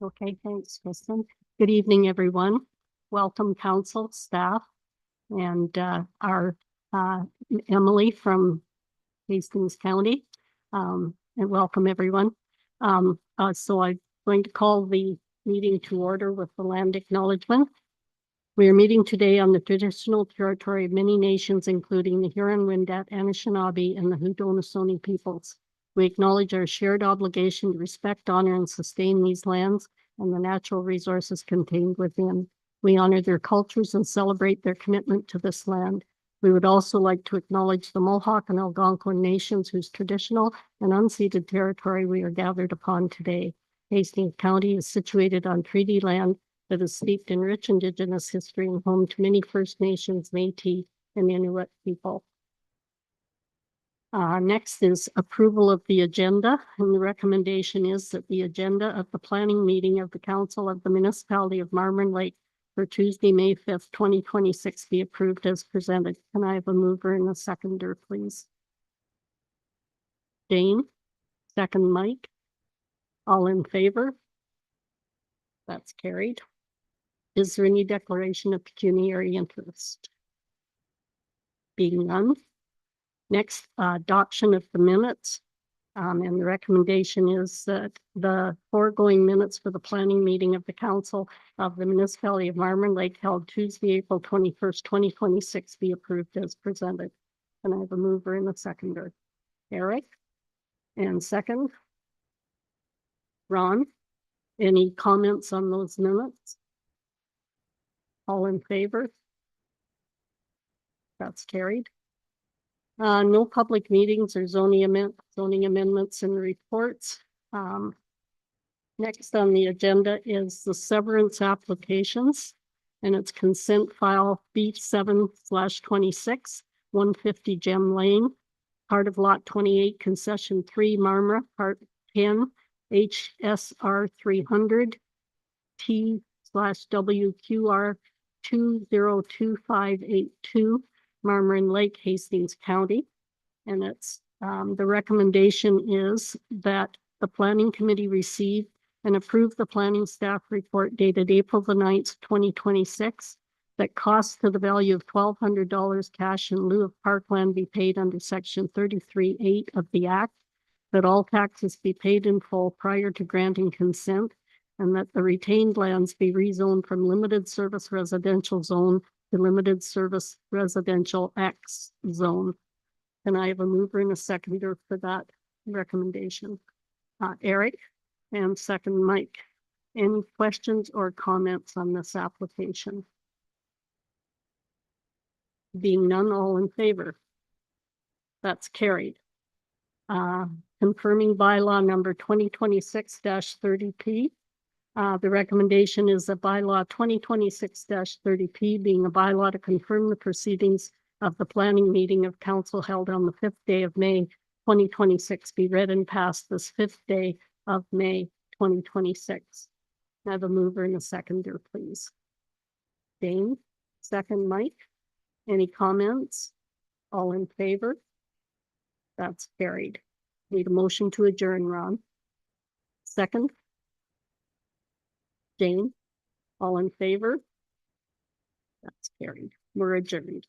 Okay, thanks, Kristen. Good evening, everyone. Welcome, council, staff, and our Emily from Hastings County. And welcome, everyone. So I'm going to call the meeting to order with the land acknowledgement. We are meeting today on the traditional territory of many nations, including the Huron-Wendat, Anishinaabe, and the Haudenosaunee peoples. We acknowledge our shared obligation to respect, honor, and sustain these lands and the natural resources contained within. We honor their cultures and celebrate their commitment to this land. We would also like to acknowledge the Mohawk and Algonquin nations whose traditional and unceded territory we are gathered upon today. Hastings County is situated on treaty land that is steeped in rich Indigenous history and home to many First Nations, Métis, and Inuit people. Next is approval of the agenda, and the recommendation is that the agenda of the planning meeting of the Council of the Municipality of Marmorn Lake for Tuesday, May 5th, 2026 be approved as presented. Can I have a mover and a seconder, please? Jane, second Mike. All in favor? That's carried. Is there any declaration of pecuniary interest? Being none. Next, adoption of the minutes. And the recommendation is that the foregoing minutes for the planning meeting of the Council of the Municipality of Marmorn Lake held Tuesday, April 21st, 2026 be approved as presented. And I have a mover and a seconder. Eric. And second. Ron. Any comments on those minutes? All in favor? That's carried. No public meetings or zoning amendments and reports. Next on the agenda is the severance applications, and it's consent file B7/26, 150 Gem Lane, part of lot 28, concession 3, Marmora, part 10, HSR 300, T/WQR 202582, Marmorn Lake, Hastings County. And it's the recommendation is that the planning committee receive and approve the planning staff report dated April the 9th, 2026, that costs to the value of $1,200 cash in lieu of parkland be paid under section 33(8) of the act, that all taxes be paid in full prior to granting consent, and that the retained lands be rezoned from limited service residential zone to limited service residential X zone. Can I have a mover and a seconder for that recommendation? Eric, and second Mike. Any questions or comments on this application? Being none, all in favor? That's carried. Confirming bylaw number 2026-30P. The recommendation is that bylaw 2026-30P being a bylaw to confirm the proceedings of the planning meeting of council held on the 5th day of May 2026 be read and passed this 5th day of May 2026. I have a mover and a seconder, please. Dane, second Mike. Any comments? All in favor? That's carried. Need a motion to adjourn, Ron. Second. Jane, all in favor? That's carried. We're adjourned.